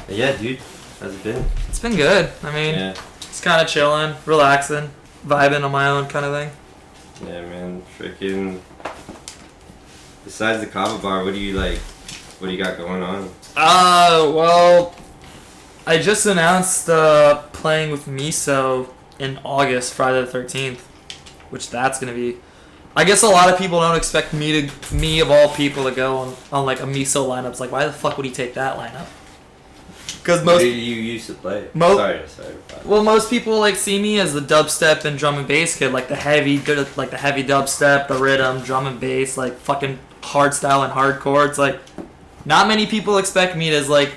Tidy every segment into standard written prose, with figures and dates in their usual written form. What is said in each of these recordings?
Yeah, dude. How's it been? It's been good. I mean, Just kind of chilling, relaxing, vibing on my own kind of thing. Yeah, man. Freaking. Besides the kava bar, what do you like? What do you got going on? Well, I just announced playing with Miso in August, Friday the 13th, which that's gonna be. I guess a lot of people don't expect me of all people to go on like a Miso lineup. It's like, why the fuck would he take that lineup? Because What do you used to play? Sorry. Well, most people like see me as the dubstep and drum and bass kid, like the heavy dubstep, the rhythm, drum and bass, like fucking hard style and hardcore. It's like not many people expect me as like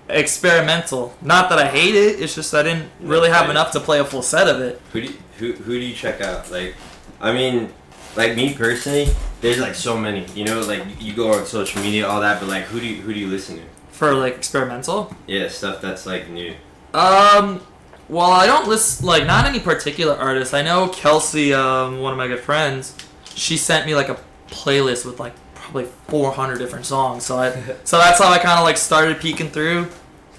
experimental. Not that I hate it. It's just I didn't really have enough to play a full set of it. Who do you check out? Like, I mean, like me personally, there's like so many. You know, like you go on social media, all that, but like who do you listen to? For like experimental? Yeah, stuff that's like new. Well, I don't listen, like, not any particular artist. I know Kelsey, one of my good friends, she sent me like a playlist with like probably 400 different songs. So that's how I kind of like started peeking through,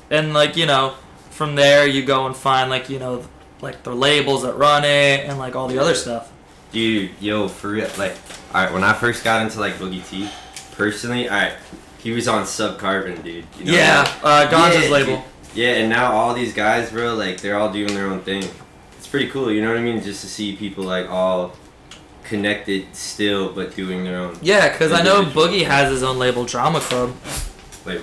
and like, you know, from there you go and find like, you know, like the labels that run it and like all the other stuff. Dude, yo, for real, like, alright, when I first got into like Boogie T, personally, alright, he was on Subcarbon, dude. You know Ganja's label. Dude. Yeah, and now all these guys, bro, like, they're all doing their own thing. It's pretty cool, you know what I mean? Just to see people, like, all connected still, but doing their own. Yeah, because I know Boogie has his own label, Drama Club. Wait,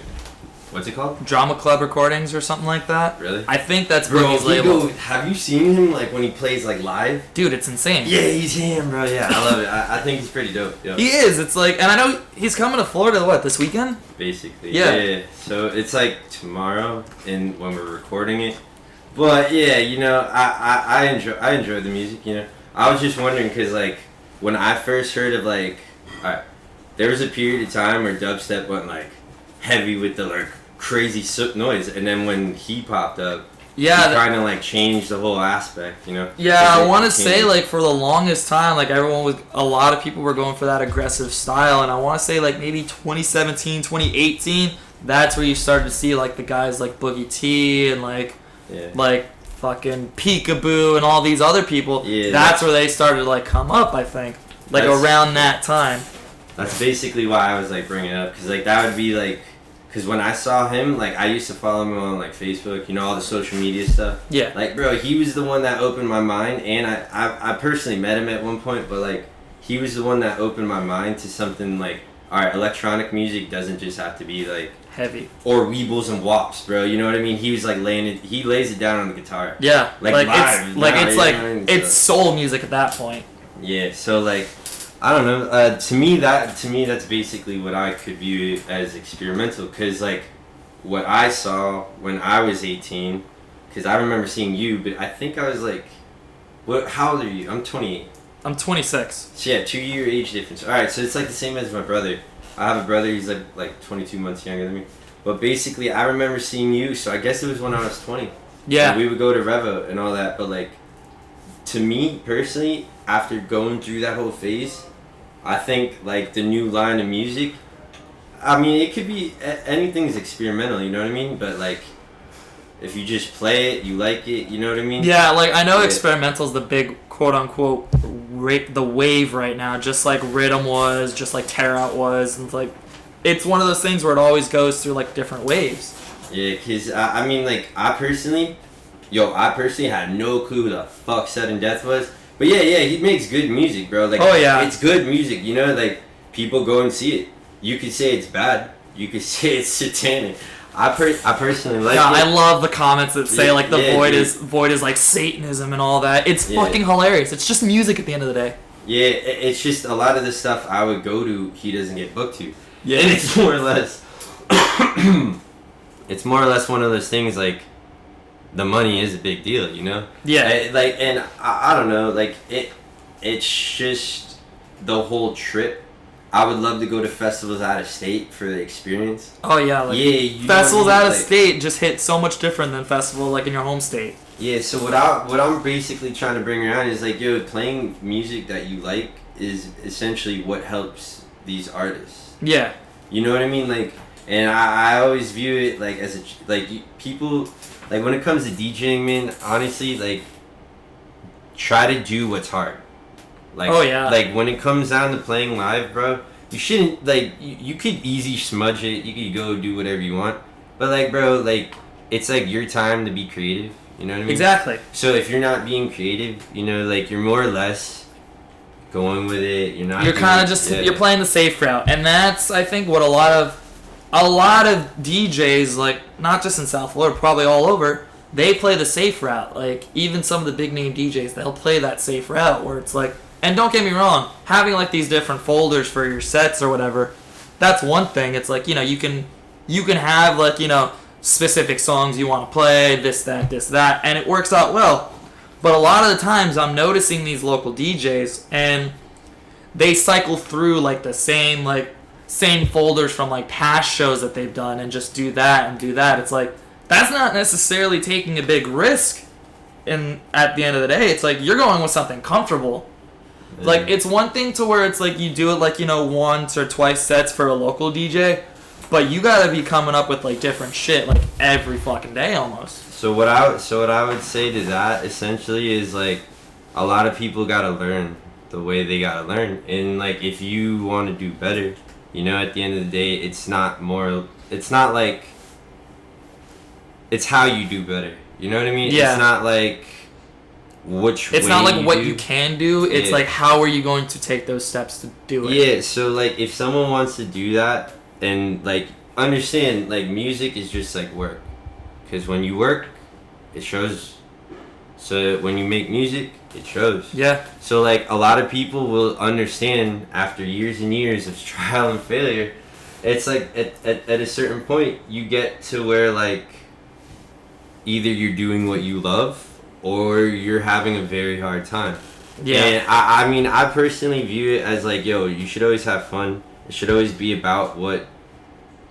what's it called? Drama Club Recordings or something like that. Really? I think that's Boogie's label. Have you seen him, like, when he plays, like, live? Dude, it's insane. Yeah, he's him, bro. Yeah, I love it. I think he's pretty dope. Yo. He is. It's like, and I know he's coming to Florida, what, this weekend? Basically. Yeah. So it's like tomorrow, and when we're recording it. But yeah, you know, I enjoy the music. You know, I was just wondering because like when I first heard of like, there was a period of time where dubstep went like heavy with the like crazy noise, and then when he popped up. Yeah, kind of like changed the whole aspect, you know. Yeah, I want to say like for the longest time, like a lot of people were going for that aggressive style, and I want to say like maybe 2017, 2018, that's where you started to see like the guys like Boogie T and like fucking Peekaboo and all these other people. Yeah, that's where they started to like come up. I think like around that time. That's basically why I was like bringing it up because like that would be like. Because when I saw him, like, I used to follow him on, like, Facebook, you know, all the social media stuff. Yeah. Like, bro, he was the one that opened my mind, and I personally met him at one point, but, like, he was the one that opened my mind to something, like, alright, electronic music doesn't just have to be, like... heavy. Or weebles and wops, bro, you know what I mean? He was, like, he lays it down on the guitar. Yeah. Like live. It's soul music at that point. Yeah, so, like... I don't know. To me, that's basically what I could view as experimental. Cause like, what I saw when I was 18, cause I remember seeing you, but I think I was like, what? How old are you? I'm 28. I'm 26. So yeah, 2-year age difference. All right, so it's like the same as my brother. I have a brother. He's like 22 months younger than me. But basically, I remember seeing you. So I guess it was when I was 20. Yeah. And we would go to Revo and all that. But like, to me personally, after going through that whole phase. I think like the new line of music. I mean, it could be anything's experimental, you know what I mean? But like, if you just play it, you like it, you know what I mean? Yeah, like I know experimental's the big quote unquote the wave right now, just like rhythm was, just like tear out was, and it's like it's one of those things where it always goes through like different waves. Yeah, cause I mean, like I personally had no clue who the fuck Sudden Death was. But yeah, he makes good music, bro. Like, it's good music, you know. Like, people go and see it. You could say it's bad. You could say it's satanic. I personally like it. I love the comments that say like the void is like Satanism and all that. It's fucking hilarious. It's just music at the end of the day. Yeah, it's just a lot of the stuff I would go to, he doesn't get booked to. Yeah, and it's more or less, it's more or less one of those things like. The money is a big deal, you know? Yeah. And I don't know, like, it's just the whole trip. I would love to go to festivals out of state for the experience. Oh, yeah. Like, festivals out of state just hit so much different than festival, like, in your home state. Yeah, so what I'm basically trying to bring around is, like, yo, playing music that you like is essentially what helps these artists. Yeah. You know what I mean? Like, And I always view it like as people like when it comes to DJing, man. Honestly, like try to do what's hard. Like, oh yeah. Like when it comes down to playing live, bro, you shouldn't like you could easy smudge it. You could go do whatever you want, but like, bro, like it's like your time to be creative. You know what I mean? Exactly. So if you're not being creative, you know, like you're more or less going with it. You're not. You're kind of just you're playing the safe route, and that's I think what a lot of DJs, like not just in South Florida, probably all over, they play the safe route. Like even some of the big name DJs, they'll play that safe route where it's like, and don't get me wrong, having like these different folders for your sets or whatever, that's one thing. It's like, you know, you can have like, you know, specific songs you want to play, this, that, and it works out well. But a lot of the times I'm noticing these local DJs and they cycle through like the same folders from like past shows that they've done and just do that and do that. It's like, that's not necessarily taking a big risk. And at the end of the day, it's like you're going with something comfortable. Yeah. Like it's one thing to where it's like you do it like, you know, once or twice sets for a local DJ, but you gotta be coming up with like different shit like every fucking day almost. So what I would say to that essentially is like a lot of people gotta learn the way they gotta learn, and like if you want to do better, you know, at the end of the day, it's not like it's how you do better. You know what I mean? Yeah. It's not like it's not like what you can do. It's like how are you going to take those steps to do it? Yeah. So like if someone wants to do that and like understand like music is just like work. Because when you work, it shows. So when you make music, it shows. Yeah. So like a lot of people will understand after years and years of trial and failure. It's like at a certain point you get to where like either you're doing what you love or you're having a very hard time. Yeah. And I mean I personally view it as like, yo, you should always have fun. It should always be about what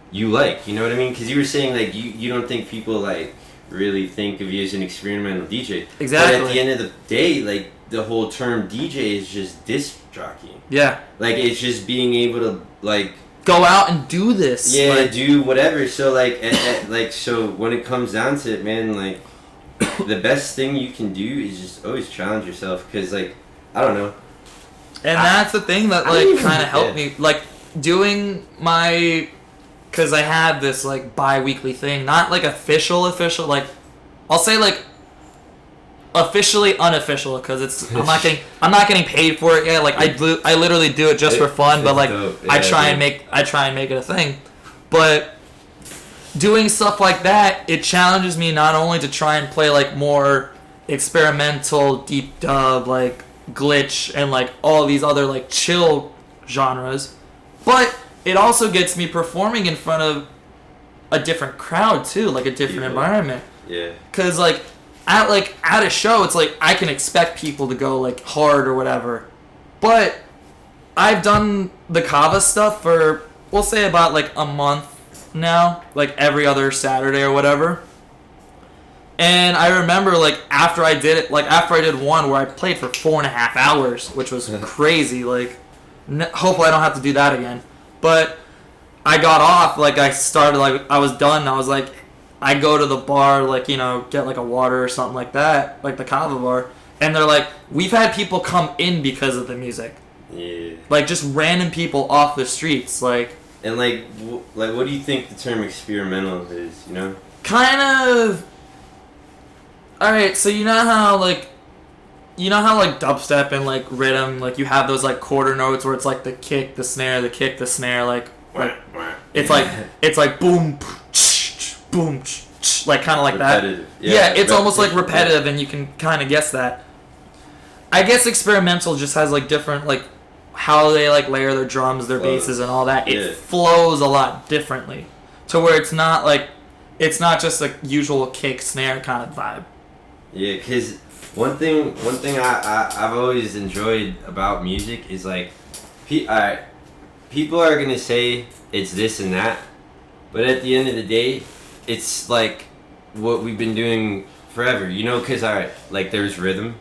you like, you know what I mean? Because you were saying like you don't think people like really think of you as an experimental DJ. Exactly. But at the end of the day, like the whole term DJ is just disc jockeying. Yeah. Like it's just being able to like go out and do this. Yeah, like, do whatever. So like like so when it comes down to it, man, like the best thing you can do is just always challenge yourself. Because like I don't know. And that's the thing that like kind of helped me like doing my. Because I had this, like, bi-weekly thing. Not, like, official, like... I'll say, like, officially unofficial, because it's... I'm not getting paid for it yet. Like, I literally do it just for fun, but, like, yeah, I try and make it a thing. But doing stuff like that, it challenges me not only to try and play, like, more experimental, deep dub, like, glitch, and, like, all these other, like, chill genres, but... It also gets me performing in front of a different crowd too, like a different environment. Yeah. Cause like at a show, it's like I can expect people to go like hard or whatever, but I've done the Kava stuff for we'll say about like a month now, like every other Saturday or whatever. And I remember like after I did one where I played for 4.5 hours, which was crazy. Like, hopefully I don't have to do that again. But I got off, like, I started, like, I was done, I was like, I go to the bar, like, you know, get, like, a water or something like that, like the Kava bar, and they're like, we've had people come in because of the music. Yeah. Like, just random people off the streets, like... And, like, what do you think the term experimental is, you know? Kind of... Alright, so you know how, like, dubstep and, like, rhythm, like, you have those, like, quarter notes where it's, like, the kick, the snare, like it's like, boom, boom, like, kind of like repetitive. that. Yeah, it's almost, like, repetitive, and you can kind of guess that. I guess experimental just has, like, different, like, how they, like, layer their drums, their basses, and all that. It flows a lot differently to where it's not, like, it's not just a usual kick, snare kind of vibe. Yeah, because... One thing I've always enjoyed about music is like, people are gonna say it's this and that, but at the end of the day, it's like what we've been doing forever, you know? Because like there's rhythm,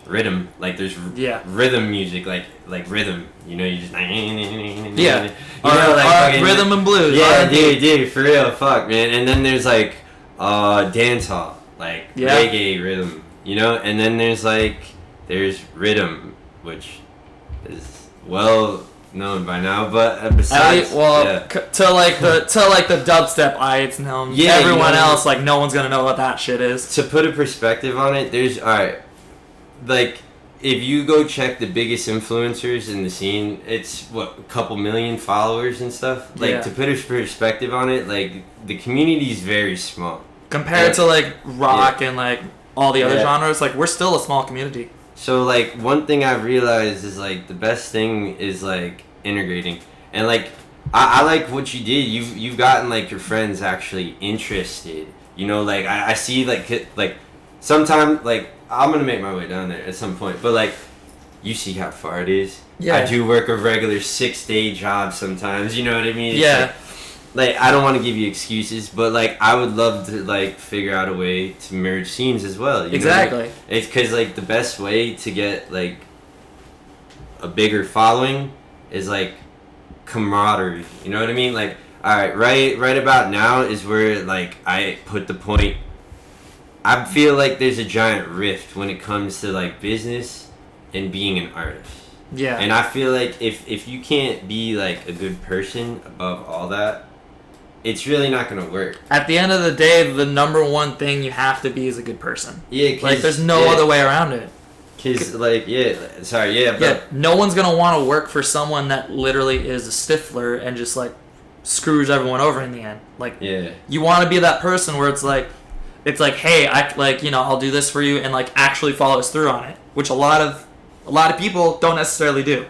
rhythm. Like there's rhythm music, like rhythm. You know, you just yeah, fucking, rhythm and blues. Yeah, R&B. dude, for real, fuck, man. And then there's like dance hall, like reggae rhythm. You know, and then there's rhythm, which is well known by now, but besides, to the dubstep, it's known. Yeah, everyone else, like, no one's gonna know what that shit is. To put a perspective on it, there's like, if you go check the biggest influencers in the scene, it's what, a couple million followers and stuff. Like, to put a perspective on it, like, the community is very small compared to like rock and like all the other genres. Like, we're still a small community. So, like, one thing I've realized is, like, the best thing is, like, integrating. And, like, I like what you did. You've gotten, like, your friends actually interested. You know, like, I see, like, sometimes, like, I'm going to make my way down there at some point. But, like, you see how far it is. Yeah. I do work a regular 6-day job sometimes. You know what I mean? It's like, I don't want to give you excuses, but, like, I would love to, like, figure out a way to merge scenes as well. You exactly. know? It's because, like, the best way to get, like, a bigger following is, like, camaraderie. You know what I mean? Like, all right about now is where, like, I put the point. I feel like there's a giant rift when it comes to, like, business and being an artist. Yeah. And I feel like if you can't be, like, a good person above all that, it's really not going to work. At the end of the day, the number one thing you have to be is a good person. Yeah, like, there's no other way around it. Because, like, no one's going to want to work for someone that literally is a stiffler and just, like, screws everyone over in the end. Like, you want to be that person where it's like, hey, I'll do this for you, and, like, actually follows through on it, which a lot of people don't necessarily do.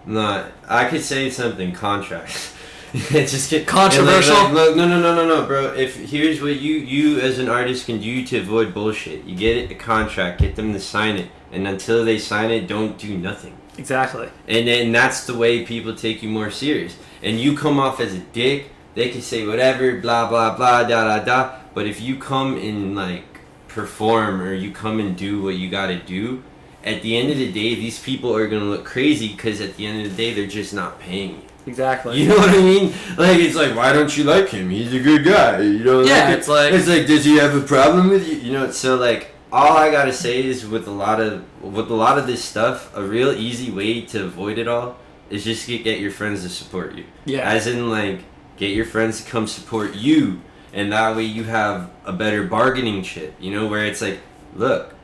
No, I could say something contract. Just get controversial. Like, no, bro. If here's what you as an artist can do to avoid bullshit. You get a contract, get them to sign it, and until they sign it, don't do nothing. Exactly. And that's the way people take you more serious. And you come off as a dick, they can say whatever, blah blah blah, da da da. But if you come and, like, perform, or you come and do what you gotta do, at the end of the day, these people are gonna look crazy because at the end of the day, they're just not paying you. Exactly. You know what I mean? Like, it's like, why don't you like him? He's a good guy. You know? Yeah, like, it's like, does he have a problem with you? You know? So, like, all I gotta say is with a lot of this stuff, a real easy way to avoid it all is just get your friends to support you. Yeah. As in, like, get your friends to come support you, and that way you have a better bargaining chip. You know, where it's like, look,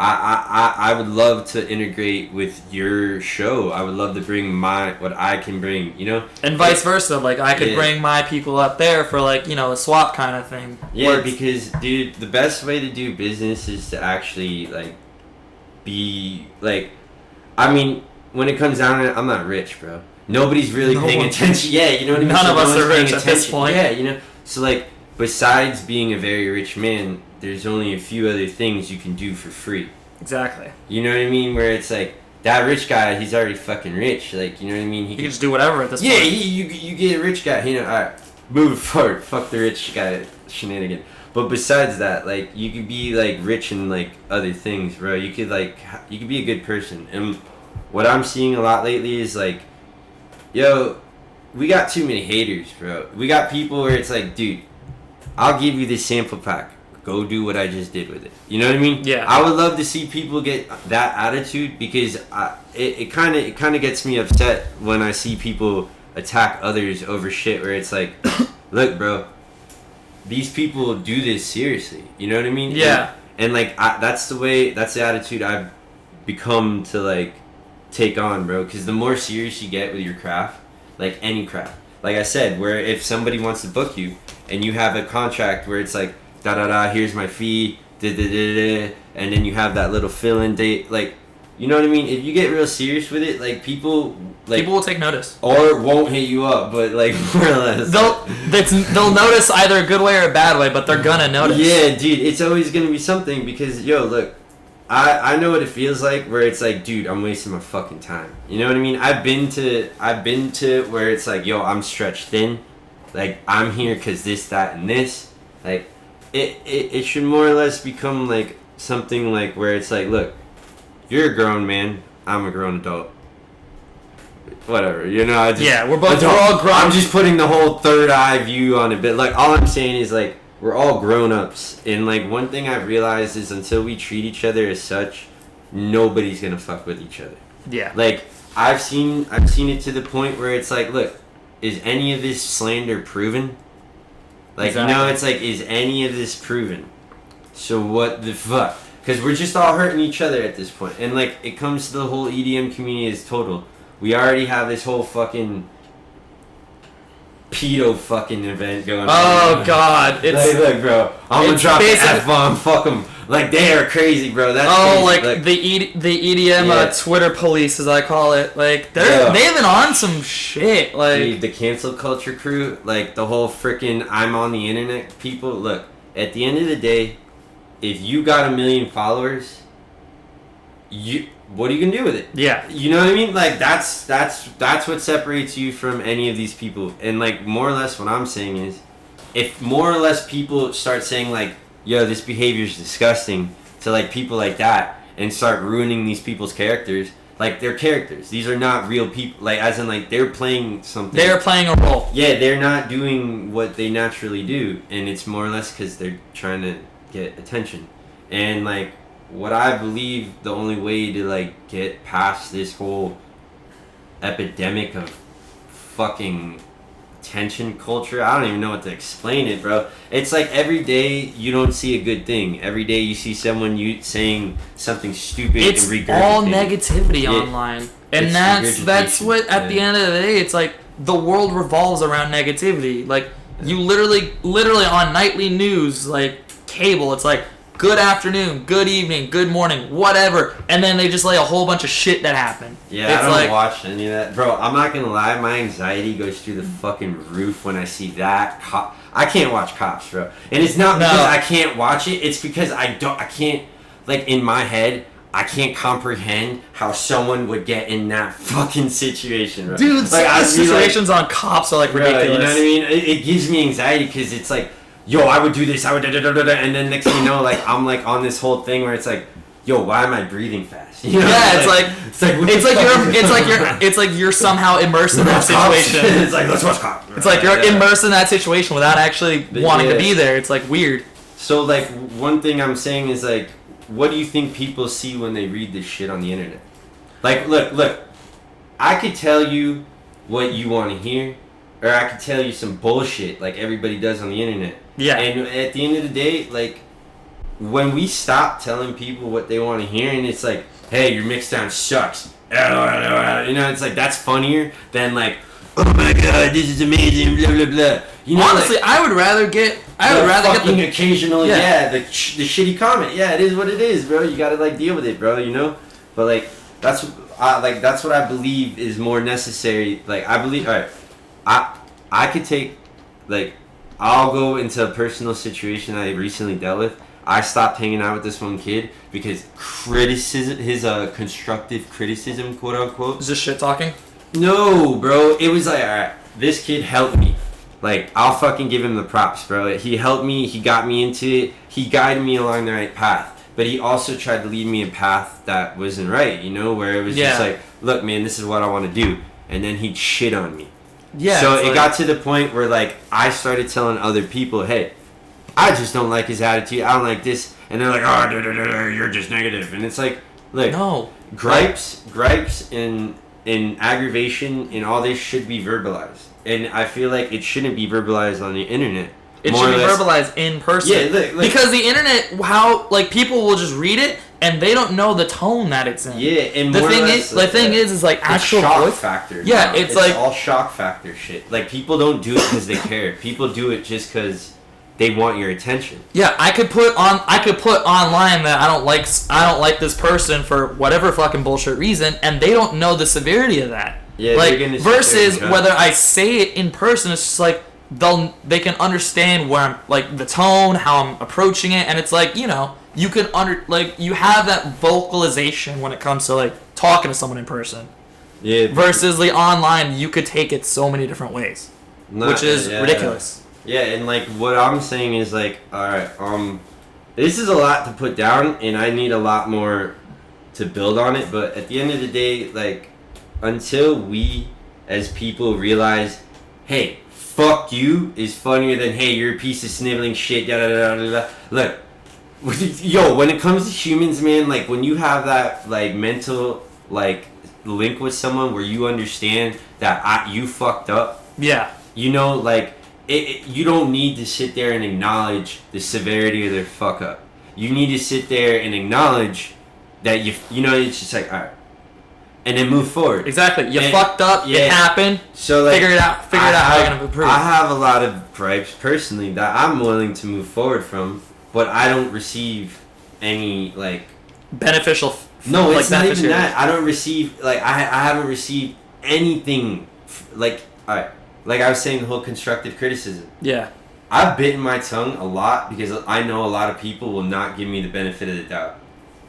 I would love to integrate with your show. I would love to bring what I can bring, you know? And vice versa. Like, I could bring my people up there for, like, you know, a swap kind of thing. Yeah, because, dude, the best way to do business is to actually, like, be, like, I mean, when it comes down to it, I'm not rich, bro. Nobody's really paying attention. Yeah, you know what I mean? None of us are rich at this point. Yeah, you know? So, like, besides being a very rich man, there's only a few other things you can do for free. Exactly. You know what I mean? Where it's like, that rich guy, he's already fucking rich. Like, you know what I mean? He can just do whatever at this point. Yeah, you get a rich guy. You know, alright, move forward. Fuck the rich guy shenanigan. But besides that, like, you could be, like, rich in, like, other things, bro. You could be a good person. And what I'm seeing a lot lately is, like, yo, we got too many haters, bro. We got people where it's like, dude, I'll give you this sample pack. Go do what I just did with it. You know what I mean? Yeah. I would love to see people get that attitude because it kind of gets me upset when I see people attack others over shit where it's like, look, bro, these people do this seriously. You know what I mean? Yeah. And like, that's the attitude I've become to, like, take on, bro. Because the more serious you get with your craft, like any craft, like I said, where if somebody wants to book you and you have a contract where it's like, da da da, here's my fee, da da da da, and then you have that little fill-in date, like, you know what I mean? If you get real serious with it, like, people will take notice, or won't hit you up, but, like, more or less, they'll notice either a good way or a bad way, but they're gonna notice. Yeah, dude, it's always gonna be something because, yo, look, I know what it feels like where it's like, dude, I'm wasting my fucking time. You know what I mean? I've been to where it's like, yo, I'm stretched thin, like, I'm here because this, that, and this, like. It should more or less become, like, something, like, where it's like, look, you're a grown man, I'm a grown adult. Whatever, you know. We're all grown. I'm just putting the whole third eye view on it, but like all I'm saying is like we're all grown ups, and like one thing I've realized is until we treat each other as such, nobody's gonna fuck with each other. Yeah. Like I've seen it to the point where it's like, look, is any of this slander proven? Like exactly. You know, it's like, is any of this proven? So what the fuck? Because we're just all hurting each other at this point, and like it comes to the whole EDM community as total. We already have this whole fucking pedo fucking event going on. Oh god, it's like, look, bro, I'm gonna drop the F-bomb. Fuck them. Like they are crazy, bro. That's crazy. Like the EDM Twitter police, as I call it. Like they've been on some shit. Like the cancel culture crew, like the whole freaking I'm on the internet people. Look, at the end of the day, if you got 1 million followers, what are you gonna do with it? Yeah. You know what I mean? Like that's what separates you from any of these people. And like more or less what I'm saying is, if more or less people start saying like, yo, this behavior is disgusting to like people like that and start ruining these people's characters, like they're characters. These are not real people. Like as in like they're playing something. They're playing a role. Yeah, they're not doing what they naturally do, and it's more or less because they're trying to get attention. And like what I believe the only way to like get past this whole epidemic of fucking attention culture, I don't even know what to explain it, bro. It's like every day you don't see a good thing. Every day you see someone saying something stupid. It's and all negativity online, and that's what at the end of the day, it's like the world revolves around negativity. Like you literally on nightly news, like cable, it's like good afternoon, good evening, good morning, whatever, and then they just lay a whole bunch of shit that happened. Yeah, I don't watch any of that, bro. I'm not gonna lie, my anxiety goes through the fucking roof when I see that. I can't watch Cops, bro, and it's not because I can't watch it. It's because I can't, like in my head, I can't comprehend how someone would get in that fucking situation, bro. Dude, like, situations on Cops are like ridiculous. You know what I mean? It gives me anxiety because it's like, yo, I would do this, I would and then next thing you know, like I'm like on this whole thing where it's like, yo, why am I breathing fast? You know? Yeah, it's like you're somehow immersed in that situation. It's like, let's watch Cops. It's like you're immersed in that situation without actually wanting to be there. It's like weird. So like one thing I'm saying is like, what do you think people see when they read this shit on the internet? Like, look, I could tell you what you want to hear, or I could tell you some bullshit like everybody does on the internet. Yeah. And at the end of the day, like, when we stop telling people what they want to hear, and it's like, hey, your mixdown sucks. You know, it's like, that's funnier than like, oh my god, this is amazing, blah, blah, blah. You know, honestly, like, I would rather get the occasional, the shitty comment. Yeah, it is what it is, bro. You gotta like deal with it, bro, you know? But like, that's what I believe is more necessary. Like, I believe, alright, I could take, like, I'll go into a personal situation I recently dealt with. I stopped hanging out with this one kid because criticism, his constructive criticism, quote unquote. Is this shit talking? No, bro. It was like, alright, this kid helped me. Like, I'll fucking give him the props, bro. He helped me. He got me into it. He guided me along the right path. But he also tried to lead me a path that wasn't right, you know, where it was just like, look, man, this is what I want to do. And then he'd shit on me. Yeah. So it got to the point where, like, I started telling other people, hey, I just don't like his attitude. I don't like this. And they're like, oh, you're just negative. And it's like, look, no. Gripes and aggravation and all this should be verbalized. And I feel like it shouldn't be verbalized on the internet. It should be verbalized in person. Yeah, look, because the internet, how, like, people will just read it and they don't know the tone that it's in. Yeah, and the thing is like actual shock voice factor. Yeah, it's like all shock factor shit. Like, people don't do it because they care. People do it just because they want your attention. Yeah, I could put online that I don't like this person for whatever fucking bullshit reason, and they don't know the severity of that. Yeah, like versus whether I say it in person, it's just like they can understand where I'm, like, the tone, how I'm approaching it, and it's like, you know, you can you have that vocalization when it comes to like talking to someone in person. Yeah. Versus the online, you could take it so many different ways, which is ridiculous. Yeah, and like what I'm saying is like, all right, this is a lot to put down, and I need a lot more to build on it. But at the end of the day, like, until we as people realize, hey, fuck you is funnier than, hey, you're a piece of sniveling shit, da da da da da. Look, yo, when it comes to humans, man, like, when you have that, like, mental, like, link with someone where you understand that you fucked up, Yeah. you know, like, you don't need to sit there and acknowledge the severity of their fuck up. You need to sit there and acknowledge that you know, it's just like, all right, and then move forward. Exactly. You fucked up. Yeah. It happened. So, like, figure it out. How you're gonna improve. I have a lot of gripes personally that I'm willing to move forward from, but I don't receive any, like, beneficial. No, like, it's not even that. I don't receive, like, I haven't received anything, like, all right, like I was saying, the whole constructive criticism. Yeah. I've bitten my tongue a lot because I know a lot of people will not give me the benefit of the doubt.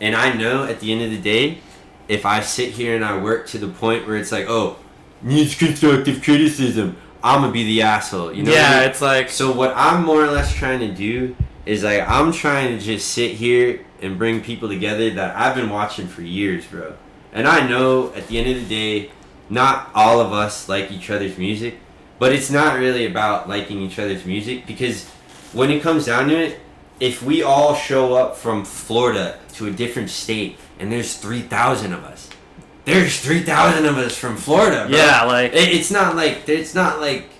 And I know at the end of the day, if I sit here and I work to the point where it's like, oh, needs constructive criticism, I'm going to be the asshole. You know yeah, what I mean? it's like... So what I'm more or less trying to do is, like, I'm trying to just sit here and bring people together that I've been watching for years, bro. And I know at the end of the day, not all of us like each other's music, but it's not really about liking each other's music, because when it comes down to it, if we all show up from Florida to a different state and there's 3,000 of us, there's 3,000 of us from Florida, bro. Yeah, like... It's not like,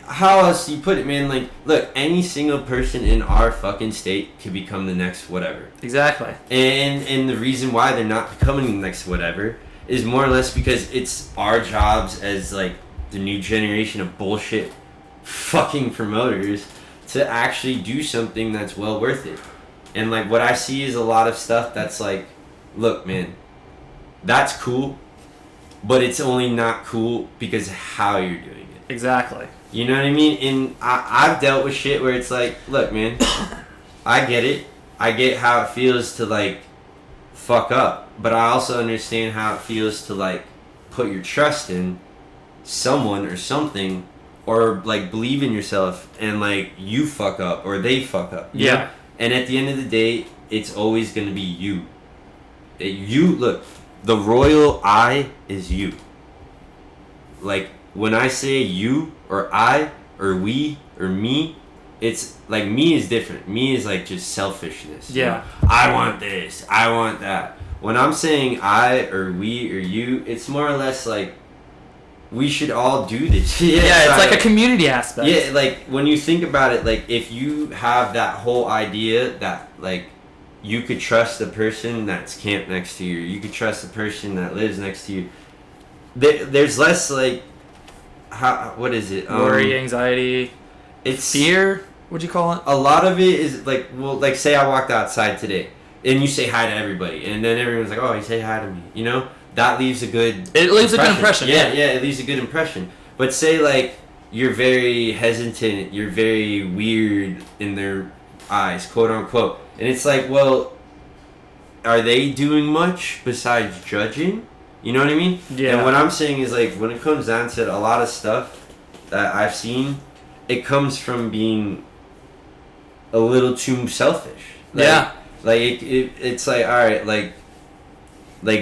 how else do you put it, man? Like, look, any single person in our fucking state could become the next whatever. Exactly. And the reason why they're not becoming the next whatever is more or less because it's our jobs as, like, the new generation of bullshit fucking promoters to actually do something that's well worth it. And, like, what I see is a lot of stuff that's like, look, man, that's cool, but it's only not cool because of how you're doing it. Exactly. You know what I mean? And I've dealt with shit where it's like, look, man, I get it. I get how it feels to, like, fuck up. But I also understand how it feels to, like, put your trust in someone or something, or, like, believe in yourself and, like, you fuck up or they fuck up. Yeah. Know? And at the end of the day, it's always going to be you. You, look, the royal I is you. Like, when I say you or I or we or me, it's like, me is different. Me is like just selfishness. Yeah. You know? I want this. I want that. When I'm saying I or we or you, it's more or less like, we should all do this. Yeah, it's like a community aspect. Yeah, like, when you think about it, like, if you have that whole idea that, like, you could trust the person that's camped next to you, you could trust the person that lives next to you, there's less, like, what is it? Worry, anxiety, it's fear, would you call it? A lot of it is, like, well, like, say I walked outside today, and you say hi to everybody, and then everyone's like, oh, you say hi to me, you know? That leaves a good impression. Yeah, it leaves a good impression. But say, like, you're very hesitant, you're very weird in their eyes, quote unquote. And it's like, well, are they doing much besides judging? You know what I mean? Yeah. And what I'm saying is, like, when it comes down to a lot of stuff that I've seen, it comes from being a little too selfish. Like, yeah. Like, it's like, all right, like,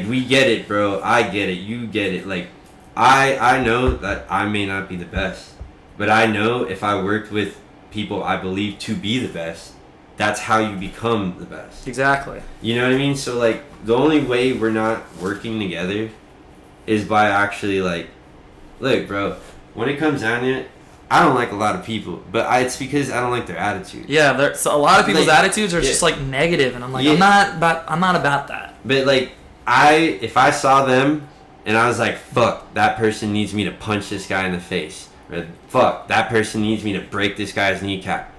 we get it, bro. I get it. You get it. Like, I know that I may not be the best, but I know if I worked with people I believe to be the best, that's how you become the best. Exactly. You know what I mean? So, like, the only way we're not working together is by actually, like, look, bro, when it comes down to it, I don't like a lot of people, but it's because I don't like their attitude. Yeah, so a lot of people's like, attitudes are just, like, negative, and I'm like, yeah. I'm not about that. But, like, if I saw them and I was like, fuck, that person needs me to punch this guy in the face, or fuck, that person needs me to break this guy's kneecap.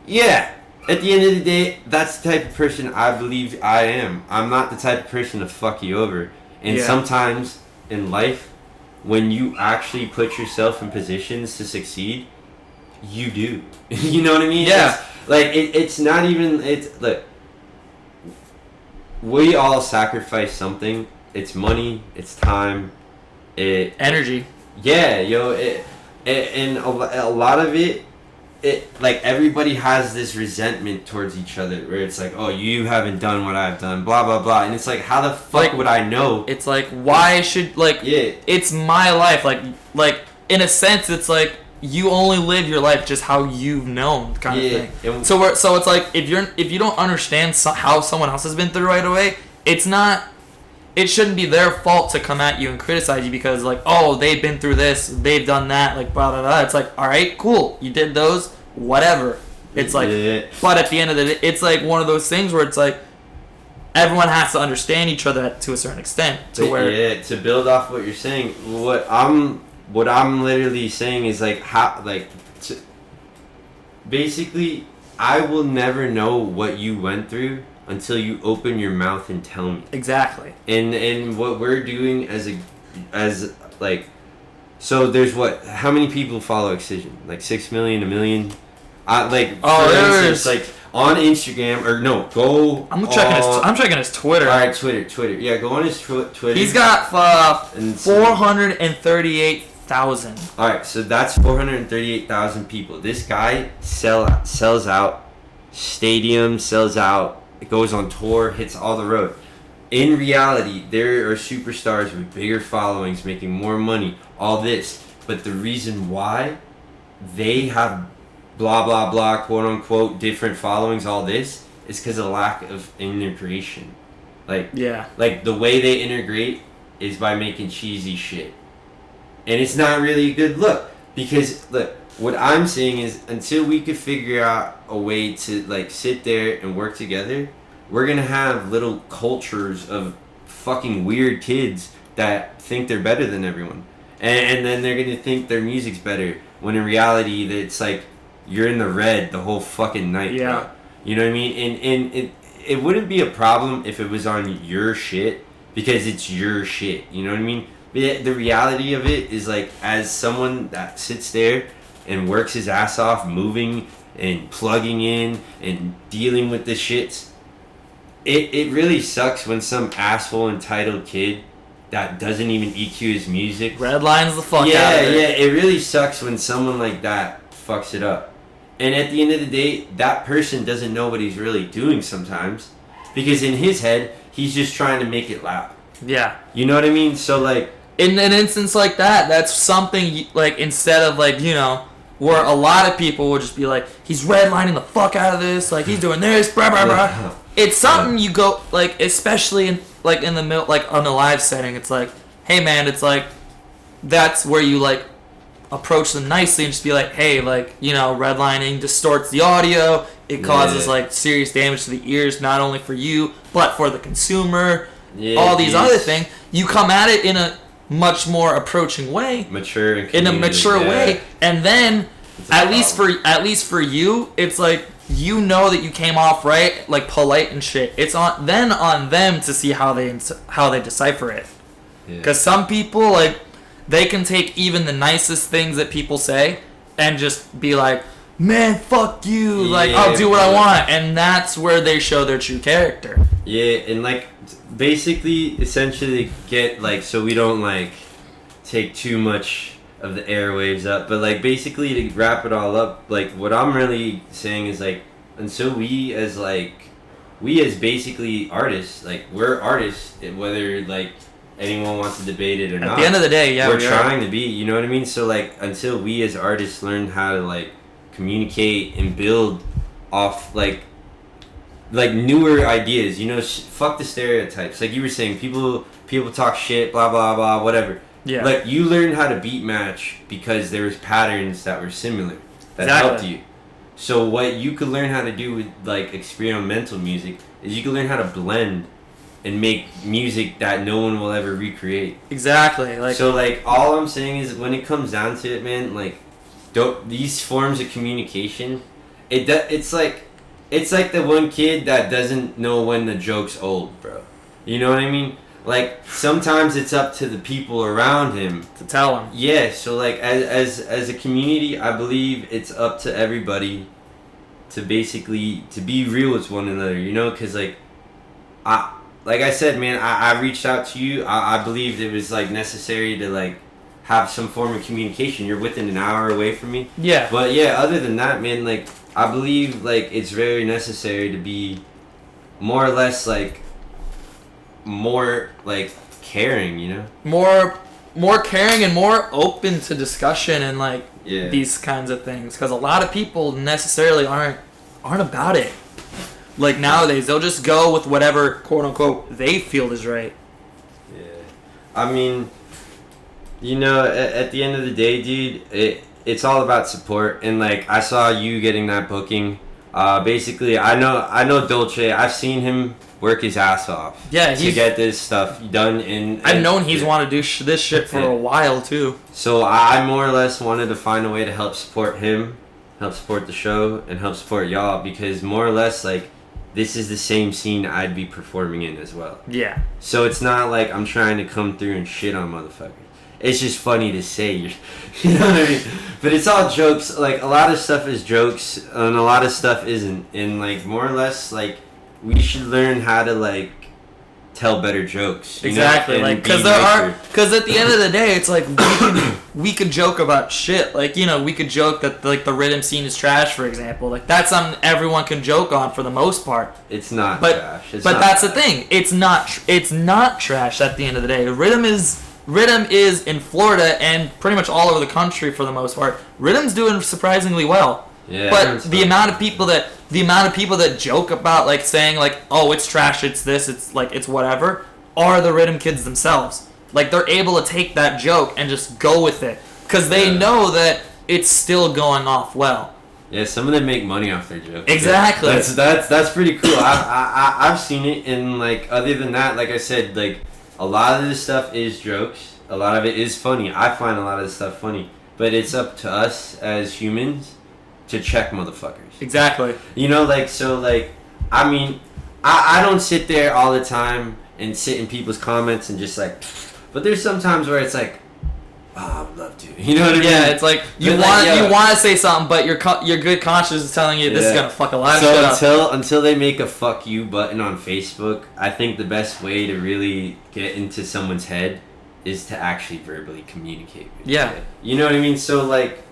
Yeah, at the end of the day, that's the type of person I believe I am. I'm not the type of person to fuck you over. And sometimes in life, when you actually put yourself in positions to succeed, you do. You know what I mean? Yeah. It's not even, look, we all sacrifice something. It's money, it's time, energy. Yeah, yo, and a lot of it like everybody has this resentment towards each other where it's like, oh, you haven't done what I've done, blah blah blah, and it's like, how the fuck Like, would I know? It's like, why should, like, Yeah. it's my life, like in a sense, it's like you only live your life just how you've known, kind of thing. And So it's like, if you don't understand how someone else has been through right away, it shouldn't be their fault to come at you and criticize you because, like, oh, they've been through this, they've done that, like, blah, blah, blah. It's like, all right, cool. You did those, whatever. It's like, but at the end of the day, it's like one of those things where it's like, everyone has to understand each other to a certain extent. To build off what you're saying, what I'm literally saying is, like, how, like, basically, I will never know what you went through until you open your mouth and tell me. Exactly. And what we're doing as like, so there's how many people follow Excision? Like 6 million, 1 million? For instance, like on Instagram, or no, go. I'm checking his Twitter. All right, Twitter. Yeah, go on his Twitter. He's got 438,000. All right, so that's 438,000 people. This guy sells out stadiums, sells out. It goes on tour, hits all the road. In reality, there are superstars with bigger followings, making more money, all this. But the reason why they have blah, blah, blah, quote unquote, different followings, all this, is because of lack of integration. Like the way they integrate is by making cheesy shit. And it's not really a good look. Because, look, what I'm saying is, until we could figure out a way to, like, sit there and work together, we're gonna have little cultures of fucking weird kids that think they're better than everyone, and then they're gonna think their music's better, when in reality, it's like, you're in the red the whole fucking night. Yeah. Bro. You know what I mean? And it wouldn't be a problem if it was on your shit, because it's your shit. You know what I mean? But the reality of it is, like, as someone that sits there and works his ass off, moving and plugging in and dealing with the shits, it really sucks when some asshole entitled kid that doesn't even EQ his music redlines the fuck out of it. Yeah, it really sucks when someone like that fucks it up. And at the end of the day, that person doesn't know what he's really doing sometimes, because in his head, he's just trying to make it loud. Yeah. You know what I mean? So, like, in an instance like that, that's something, like, instead of, like, you know, where a lot of people will just be like, he's redlining the fuck out of this, like, he's doing this, blah, blah, blah. It's something you go, like, especially in the middle, like, on a live setting, it's like, hey, man, it's like, that's where you, like, approach them nicely and just be like, hey, like, you know, redlining distorts the audio, it causes, like, serious damage to the ears, not only for you, but for the consumer, all these other things. You come at it in a much more approaching way, in a mature way, and then at least for you, it's like, you know that you came off right, like, polite and shit. It's on them to see how they decipher it, because some people, like, they can take even the nicest things that people say and just be like, man, fuck you, like, I'll do what I want, and that's where they show their true character. Yeah, and, like, basically, essentially get, like, so we don't, like, take too much of the airwaves up, but, like, basically to wrap it all up, like, what I'm really saying is, like, until we as basically artists, like, we're artists, whether, like, anyone wants to debate it or not. At the end of the day, we're trying to be, you know what I mean? So, like, until we as artists learn how to, like, communicate and build off, like newer ideas, you know, fuck the stereotypes. Like you were saying, people talk shit, blah, blah, blah, whatever. Yeah. Like, you learn how to beat match because there was patterns that were similar that helped you. So what you could learn how to do with, like, experimental music is you can learn how to blend and make music that no one will ever recreate. Exactly. Like, so, like, all I'm saying is, when it comes down to it, man, like, these forms of communication, it's like the one kid that doesn't know when the joke's old, bro. You know what I mean? Like, sometimes it's up to the people around him to tell him. Yeah, so, like, as a community, I believe it's up to everybody to basically to be real with one another, you know? Because, like I said, man, I reached out to you. I believed it was, like, necessary to, like, have some form of communication. You're within an hour away from me. Yeah. But yeah, other than that, man, like I believe like it's very necessary to be more or less like more like caring, you know? More caring and more open to discussion and like Yeah. these kinds of things, because a lot of people necessarily aren't about it. Like nowadays, they'll just go with whatever quote unquote they feel is right. Yeah. I mean, you know, at the end of the day, dude, it's all about support. And like I saw you getting that booking. Basically, I know Dolce. I've seen him work his ass off. Yeah, to get this stuff done. I've known he's wanted to do this shit for a while too. So I more or less wanted to find a way to help support him, help support the show, and help support y'all, because more or less like this is the same scene I'd be performing in as well. Yeah. So it's not like I'm trying to come through and shit on motherfuckers. It's just funny to say, you know what I mean? But it's all jokes. Like, a lot of stuff is jokes, and a lot of stuff isn't. And, like, more or less, like, we should learn how to, like, tell better jokes. Exactly. You know? Like, because at the end of the day, it's like, we could joke about shit. Like, you know, we could joke that, like, the rhythm scene is trash, for example. Like, that's something everyone can joke on for the most part. It's not trash. But that's the thing. It's not trash at the end of the day. Rhythm is in Florida and pretty much all over the country for the most part. Rhythm's doing surprisingly well. Yeah. But the amount of people that joke about like saying like, oh, it's trash, it's this, it's like it's whatever, are the rhythm kids themselves. Like they're able to take that joke and just go with it because they know that it's still going off well. Yeah, some of them make money off their jokes. Exactly. That's pretty cool. I've seen it, and like other than that, like I said, like a lot of this stuff is jokes. A lot of it is funny. I find a lot of this stuff funny, but it's up to us as humans to check motherfuckers. Exactly. You know, like so, like I mean, I don't sit there all the time and sit in people's comments and just like, but there's some times where it's like, I would love to. You know what I mean? Yeah, it's like you want to say something, but your good conscience is telling you this is gonna fuck a lot of shit up. Until they make a fuck you button on Facebook, I think the best way to really get into someone's head is to actually verbally communicate with you. You know what I mean? So like,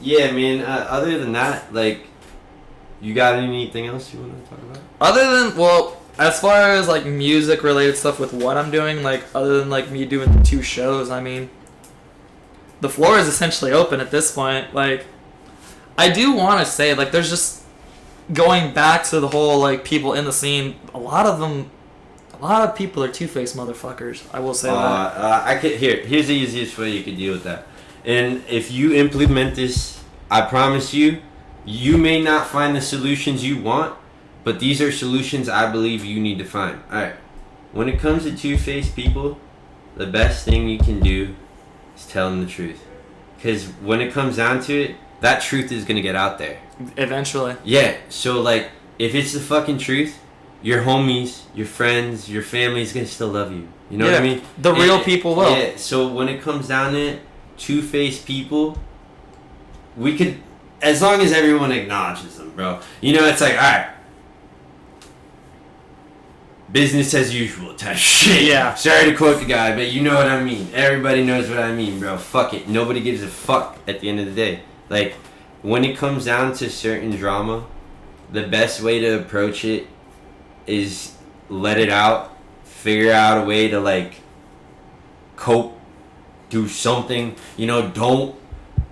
yeah, man. Other than that, like, you got anything else you want to talk about? Other than as far as like music related stuff with what I'm doing, like other than like me doing 2 shows, I mean, the floor is essentially open at this point. Like, I do want to say, like, there's just going back to the whole like people in the scene. A lot of people are two-faced motherfuckers. I will say that. Here's the easiest way you could deal with that. And if you implement this, I promise you, you may not find the solutions you want, but these are solutions I believe you need to find. All right. When it comes to two-faced people, the best thing you can do is tell them the truth. Because when it comes down to it, that truth is going to get out there. Eventually. Yeah. So, like, if it's the fucking truth, your homies, your friends, your family's going to still love you. You know what I mean? The real people will. Yeah. So, when it comes down to it, two-faced people, we could, as long as everyone acknowledges them, bro. You know, it's like, all right, business as usual type shit. Yeah. Sorry to quote the guy, but you know what I mean. Everybody knows what I mean, bro. Fuck it. Nobody gives a fuck at the end of the day. Like, when it comes down to certain drama, the best way to approach it is let it out, figure out a way to, like, cope, do something. You know,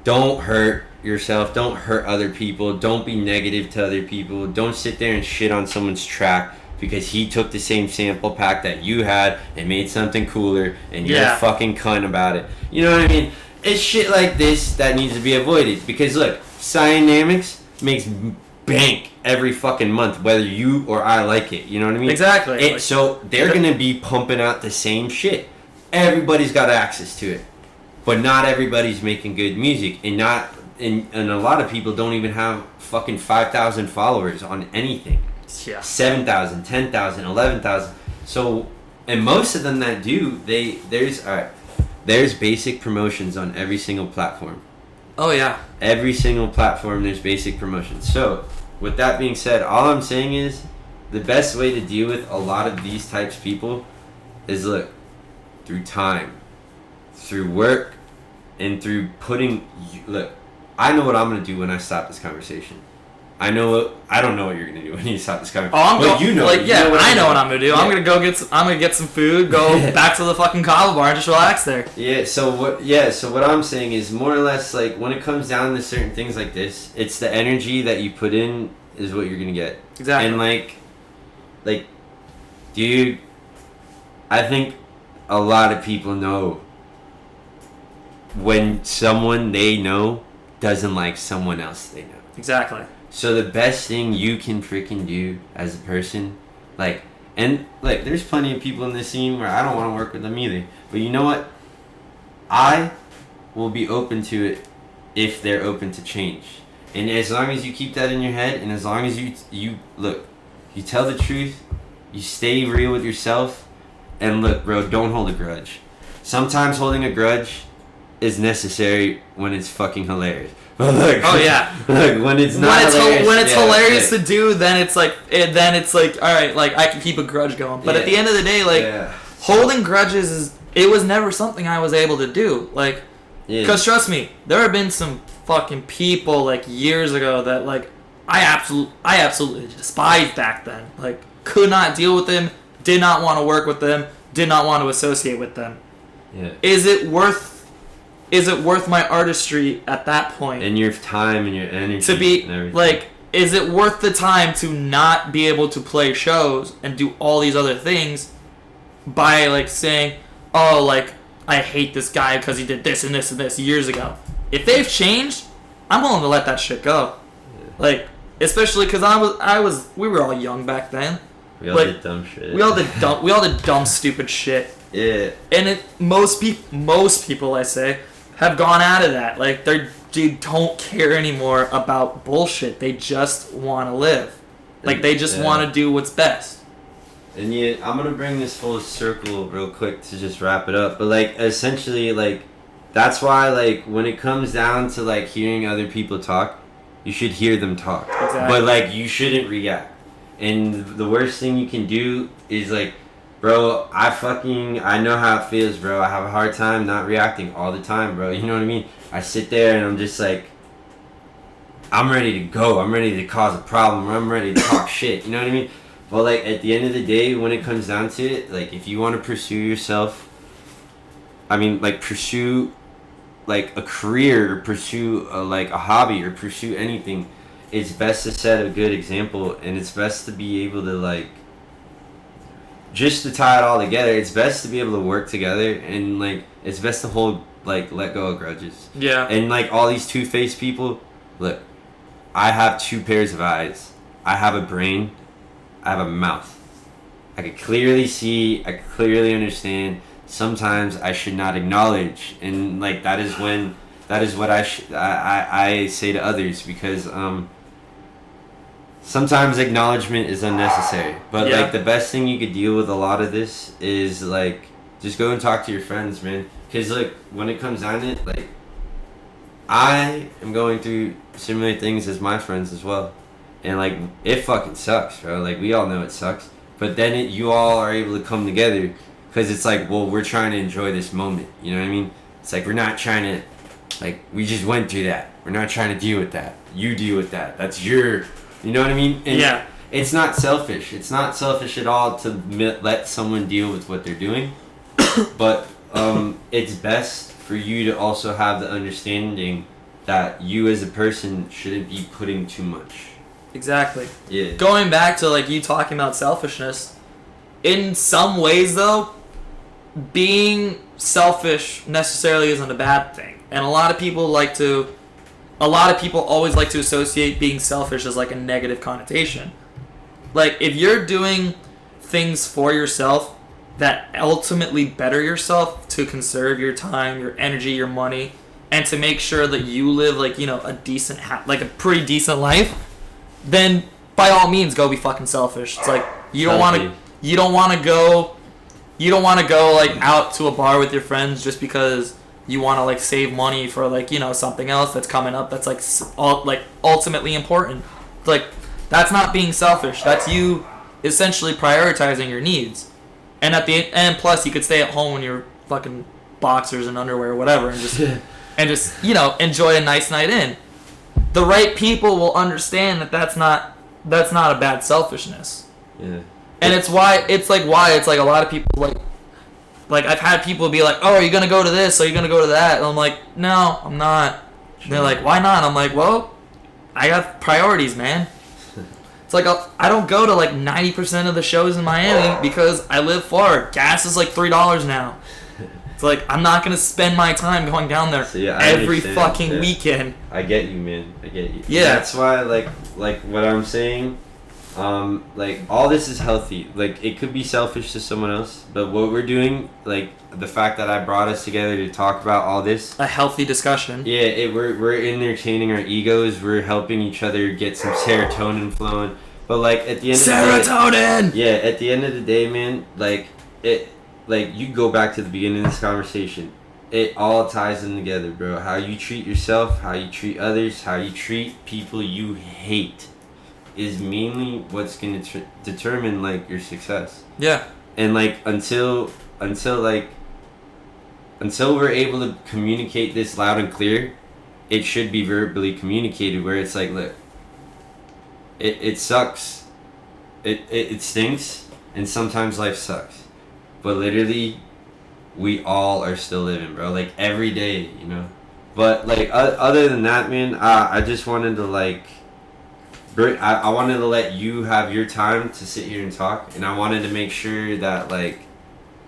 don't hurt yourself. Don't hurt other people. Don't be negative to other people. Don't sit there and shit on someone's track because he took the same sample pack that you had and made something cooler and you're a fucking cunt about it. You know what I mean? It's shit like this that needs to be avoided because, look, Cyanamics makes bank every fucking month whether you or I like it. You know what I mean? Exactly. So they're going to be pumping out the same shit. Everybody's got access to it. But not everybody's making good music. And a lot of people don't even have fucking 5,000 followers on anything. Yeah. 7,000, 10,000, 11,000. So, and most of them that do, there's basic promotions on every single platform. Oh yeah. Every single platform there's basic promotions. So, with that being said, all I'm saying is the best way to deal with a lot of these types of people is, look, through time, through work, and through look, I know what I'm gonna do when I stop this conversation. I don't know what you're gonna do when you stop this conversation. Oh, but you know, like, yeah, I know what I'm gonna do. Yeah. I'm gonna get some food, go back to the fucking kava bar, and just relax there. Yeah. So what I'm saying is more or less like when it comes down to certain things like this, it's the energy that you put in is what you're gonna get. Exactly. And like, dude, I think a lot of people know when someone they know doesn't like someone else they know. Exactly. So the best thing you can freaking do as a person, there's plenty of people in this scene where I don't want to work with them either. But you know what? I will be open to it if they're open to change. And as long as you keep that in your head, and as long as you tell the truth, you stay real with yourself, and look, bro, don't hold a grudge. Sometimes holding a grudge is necessary when it's fucking hilarious. But look, oh yeah. Look, when it's not hilarious, when it's hilarious to do, then it's like all right, like I can keep a grudge going. But at the end of the day, like holding grudges it was never something I was able to do. Like, because trust me, there have been some fucking people like years ago that like I absolutely despised back then. Like, could not deal with them, did not want to work with them, did not want to associate with them. Yeah. Is it worth my artistry at that point? And your time and your energy to be and everything. Like, is it worth the time to not be able to play shows and do all these other things by like saying, oh, like I hate this guy because he did this and this and this years ago? If they've changed, I'm willing to let that shit go. Yeah. Like, especially because we were all young back then. We all did dumb shit. We all did dumb, stupid shit. Yeah. And most people, I say, have gone out of that. Like, they don't care anymore about bullshit. They just want to live. Like, they just want to do what's best. And yeah, I'm gonna bring this full circle real quick to just wrap it up. But like, essentially, like, that's why, like, when it comes down to like hearing other people talk, you should hear them talk. Exactly. But like, you shouldn't react. And the worst thing you can do is like, bro, I know how it feels, bro. I have a hard time not reacting all the time, bro. You know what I mean? I sit there and I'm just like, I'm ready to go. I'm ready to cause a problem. I'm ready to talk shit. You know what I mean? But like, at the end of the day, when it comes down to it, like, if you want to pursue yourself, I mean, like, pursue like a career, or pursue like a hobby, or pursue anything, it's best to set a good example, and it's best to be able to like, just to tie it all together, it's best to be able to work together, and like, it's best to let go of grudges. Yeah. And like, all these two-faced people, look, I have two pairs of eyes. I have a brain. I have a mouth. I can clearly see. I can clearly understand. Sometimes I should not acknowledge, and like, that is what I say to others, because sometimes acknowledgement is unnecessary. But like, the best thing you could deal with a lot of this is like, just go and talk to your friends, man. Because like, when it comes down to it, like, I am going through similar things as my friends as well, and like, it fucking sucks, bro. Like, we all know it sucks, but then you all are able to come together, because it's like, well, we're trying to enjoy this moment. You know what I mean? It's like, we're not trying to, like, we just went through that. We're not trying to deal with that. You deal with that. That's your, you know what I mean? And it's not selfish. It's not selfish at all to let someone deal with what they're doing. But it's best for you to also have the understanding that you as a person shouldn't be putting too much. Exactly. Yeah. Going back to like you talking about selfishness, in some ways though, being selfish necessarily isn't a bad thing. And a lot of people always like to associate being selfish as like a negative connotation. Like, if you're doing things for yourself that ultimately better yourself to conserve your time, your energy, your money, and to make sure that you live like, you know, a decent, like a pretty decent life, then by all means go be fucking selfish. It's like, you don't want to go like out to a bar with your friends just because you want to like save money for like, you know, something else that's coming up that's like ultimately important. Like, that's not being selfish. That's you essentially prioritizing your needs. And plus you could stay at home in your fucking boxers and underwear or whatever and just and just, enjoy a nice night in. The right people will understand that that's not a bad selfishness. Yeah. And it's why it's like a lot of people like I've had people be like, "Oh, are you going to go to this? Are you going to go to that?" And I'm like, "No, I'm not." And they're like, "Why not?" I'm like, "Well, I got priorities, man." It's like I don't go to like 90% of the shows in Miami because I live far. Gas is like $3 now. It's like I'm not gonna spend my time going down there every fucking weekend. I get you, man. I get you. Yeah. That's why, like what I'm saying, like all this is healthy. Like it could be selfish to someone else, but what we're doing, like the fact that I brought us together to talk about all this, a healthy discussion. Yeah, we're entertaining our egos. We're helping each other get some serotonin flowing. But like at the end of the day, at the end of the day, man, like you go back to the beginning of this conversation. It all ties in together, bro. How you treat yourself, how you treat others, how you treat people you hate is mainly what's going to determine like your success. Yeah. And like until we're able to communicate this loud and clear, it should be verbally communicated where it's like, look, it sucks. It stinks, and sometimes life sucks. But literally, we all are still living, bro. Like every day, But like other than that, man, I just wanted to like, I wanted to let you have your time to sit here and talk, and I wanted to make sure that like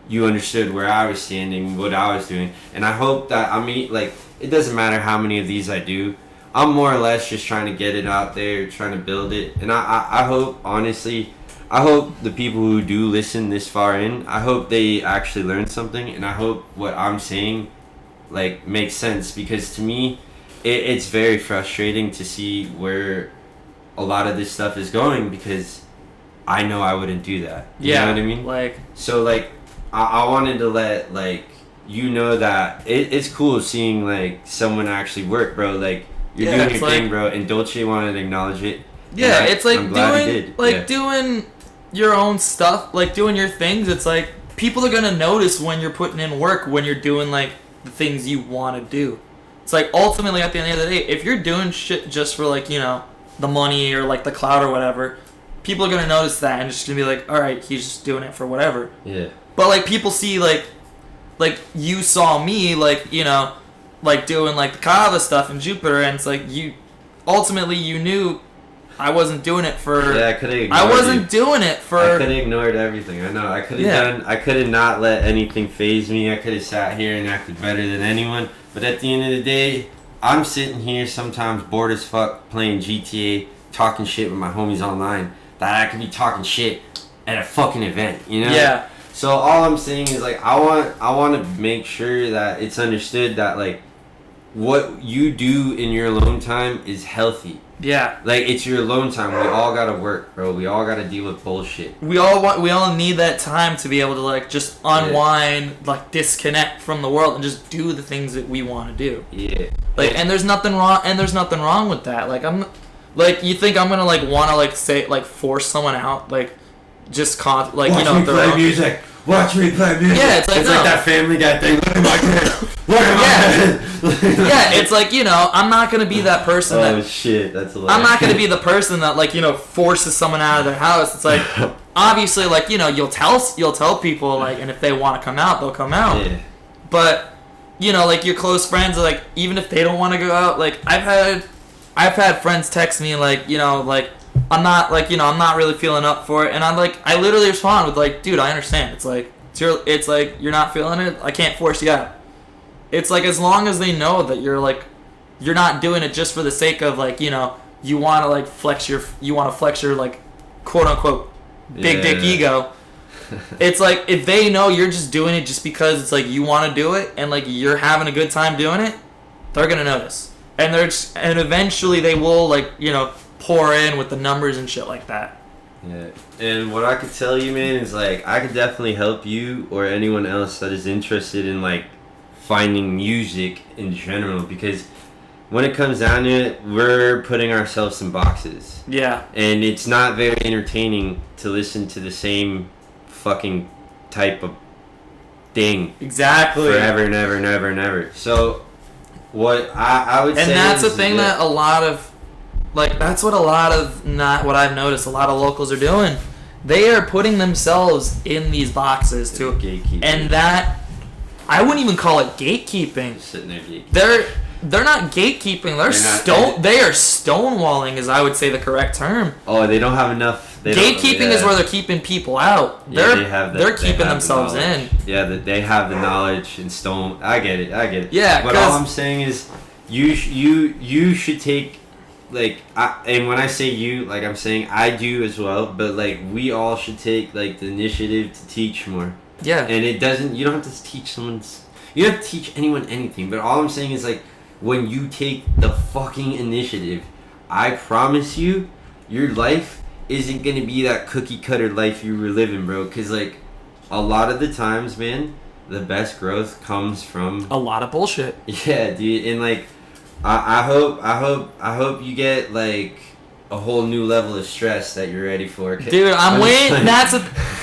you understood where I was standing, what I was doing, and I hope that like it doesn't matter how many of these I do. I'm more or less just trying to get it out there, trying to build it, and I hope honestly. I hope the people who do listen this far in, I hope they actually learn something, and I hope what I'm saying, like, makes sense, because to me, it's very frustrating to see where a lot of this stuff is going, because I know I wouldn't do that. You know what I mean? Like, so, like, I wanted to let, like, that it's cool seeing, like, someone actually work, bro. Like, you're doing your thing, bro, and Dolce wanted to acknowledge it. Yeah, it's like doing your own stuff, like doing your things. It's like people are gonna notice when you're putting in work, when you're doing like the things you want to do. It's like ultimately at the end of the day, if you're doing shit just for like the money or like the clout or whatever, people are gonna notice that and just gonna be like, all right, he's just doing it for whatever. Yeah. But like people see like you saw me like like doing like the Kava stuff in Jupiter, and it's like you knew I wasn't doing it for. Yeah, I could have. I wasn't doing it for. I could have ignored everything. I know. I could have done. I could have not let anything faze me. I could have sat here and acted better than anyone. But at the end of the day, I'm sitting here sometimes bored as fuck playing GTA, talking shit with my homies online. That I could be talking shit at a fucking event. Yeah. So all I'm saying is like I want to make sure that it's understood that like what you do in your alone time is healthy. Yeah. Like, it's your alone time. We all gotta work, bro. We all gotta deal with bullshit. We all need that time to be able to, like, just unwind, like, disconnect from the world and just do the things that we want to do. Yeah. Like, and there's nothing wrong with that. Like, you think I'm gonna, like, wanna, like, say, like, force someone out? Like, just, like, Watch me play music. Watch me play music. Yeah, it's like that Family Guy thing. Look at my kid. Look at my head. Yeah, it's like, I'm not going to be that person Oh, shit. That's hilarious. I'm not going to be the person that, like, forces someone out of their house. It's like, obviously, like, you'll tell people, like, and if they want to come out, they'll come out. Yeah. But, like, your close friends, like, even if they don't want to go out, like, I've had friends text me, like, like, I'm not, like, I'm not really feeling up for it, and I literally respond with, like, dude, I understand. It's like, you're not feeling it, I can't force you out. It's like, as long as they know that you're not doing it just for the sake of, like, you want to, like, flex your, like, quote unquote big dick ego. It's like, if they know you're just doing it just because it's like you want to do it and like you're having a good time doing it, they're gonna notice, and eventually they will, like, pour in with the numbers and shit like that. Yeah, and what I could tell you, man, is like I could definitely help you or anyone else that is interested in like finding music in general, because when it comes down to it, we're putting ourselves in boxes. Yeah. And it's not very entertaining to listen to the same fucking type of thing. Exactly. Forever and ever and ever and ever. So what I would say, and that's the is thing that a lot of, like, that's what a lot of, not what I've noticed, a lot of locals are doing. They are putting themselves in these boxes too, and that, I wouldn't even call it gatekeeping. Just sitting there gatekeeping. They're not gatekeeping. They are stonewalling, is I would say the correct term. Oh, they don't have enough. Gatekeeping is where they're keeping people out. They're keeping themselves in. Yeah, they have the knowledge and stone. I get it. Yeah, but all I'm saying is, you should take, like, and when I say you, like, I'm saying I do as well. But like, we all should take, like, the initiative to teach more. Yeah. And you don't have to teach you don't have to teach anyone anything. But all I'm saying is, like, when you take the fucking initiative, I promise you, your life isn't gonna be that cookie cutter life you were living, bro. Cause, like, a lot of the times, man, the best growth comes from a lot of bullshit. Yeah, dude. And, like, I hope you get, like, a whole new level of stress that you're ready for. Dude, I'm waiting.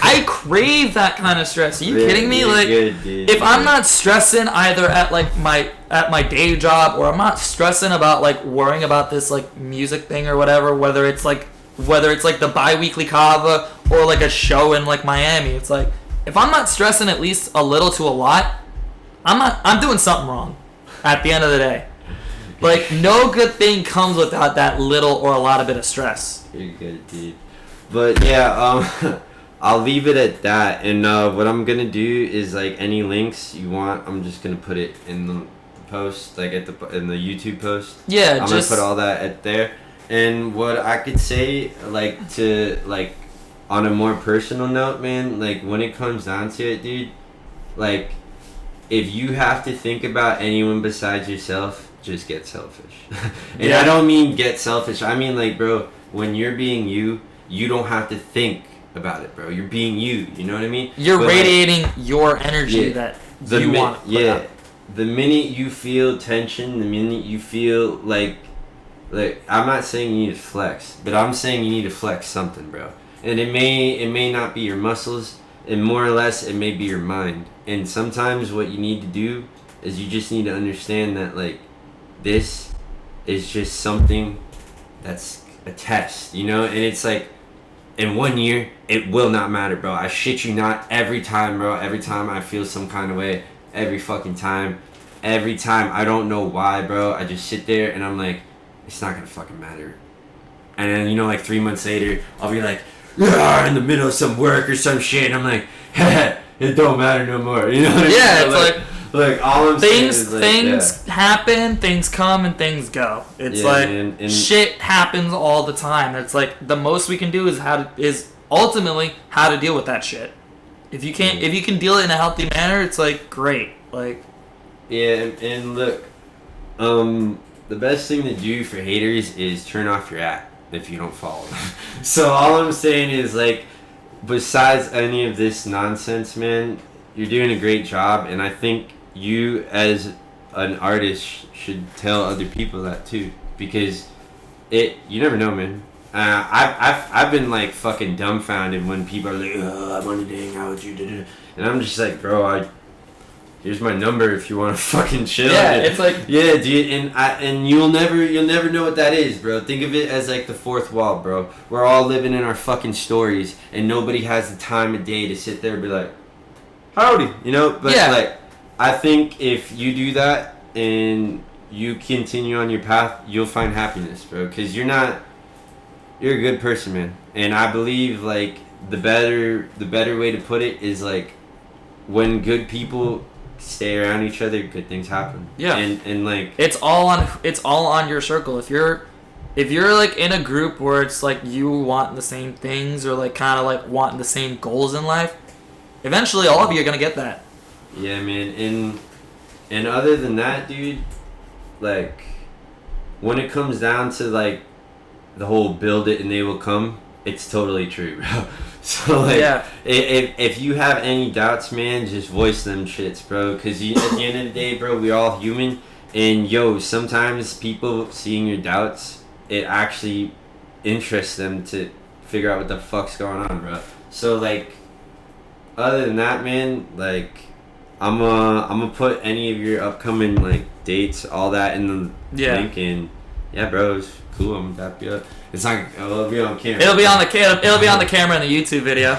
I crave that kind of stress. Are you kidding me? Like, good, if I'm not stressing either at, like, my day job, or I'm not stressing about, like, worrying about this, like, music thing or whatever, whether it's like the bi-weekly kava or, like, a show in, like, Miami, it's like, if I'm not stressing at least a little to a lot, I'm doing something wrong at the end of the day. Like, no good thing comes without that little or a lot of bit of stress. You're good, dude. But yeah, I'll leave it at that. And what I'm gonna do is, like, any links you want, I'm just gonna put it in the post, like, in the YouTube post. Yeah, I'm gonna put all that at there. And what I could say, like, on a more personal note, man, like, when it comes down to it, dude, like, if you have to think about anyone besides yourself, just get selfish. And I don't mean get selfish. I mean, like, bro, when you're being you don't have to think about it, bro. You're being you. You know what I mean? You're radiating, like, your energy that you want. Yeah. The minute you feel tension, the minute you feel like, I'm not saying you need to flex, but I'm saying you need to flex something, bro. And it may not be your muscles, and more or less it may be your mind. And sometimes what you need to do is you just need to understand that, like, this is just something that's a test, you know? And it's like, in 1 year, it will not matter, bro. I shit you not, every time, bro. Every time I feel some kind of way, every fucking time. Every time, I don't know why, bro. I just sit there and I'm like, it's not gonna fucking matter. And then, you know, like, 3 months later, I'll be like, in the middle of some work or some shit, and I'm like, it don't matter no more, you know what I mean? Yeah, it's like, all I'm saying is, like, things happen, things come, and things go. It's and shit happens all the time. It's like, the most we can do is ultimately how to deal with that shit. If you can deal it in a healthy manner, it's like, great. Like, yeah, and look, the best thing to do for haters is turn off your app if you don't follow them. So all I'm saying is, like, besides any of this nonsense, man, you're doing a great job, and I think you as an artist should tell other people that too, because you never know, man. I've been, like, fucking dumbfounded when people are like, I wanted to hang out with you, and I'm just like, bro, here's my number if you want to fucking chill. Yeah, it's like, yeah, dude, and you'll never know what that is, bro. Think of it as, like, the fourth wall, bro. We're all living in our fucking stories, and nobody has the time of day to sit there and be like, howdy, you know? But like, I think if you do that and you continue on your path, you'll find happiness, bro. Because you're a good person, man. And I believe, like, the better way to put it is, like, when good people stay around each other, good things happen. Yeah. And like, it's all on your circle. If you're like in a group where it's like you want the same things, or like kind of like wanting the same goals in life, eventually all of you are gonna get that. Yeah, man. And other than that, dude, like, when it comes down to, like, the whole build it and they will come, it's totally true, bro. So, like, if you have any doubts, man, just voice them shits, bro. Because at the end of the day, bro, we're all human. And, sometimes people seeing your doubts, it actually interests them to figure out what the fuck's going on, bro. So, like, other than that, man, like, I'm gonna put any of your upcoming like dates, all that in the link, and yeah, bro, it's cool. I'm happy. It's not. It'll be on camera. It'll be on the camera in the YouTube video.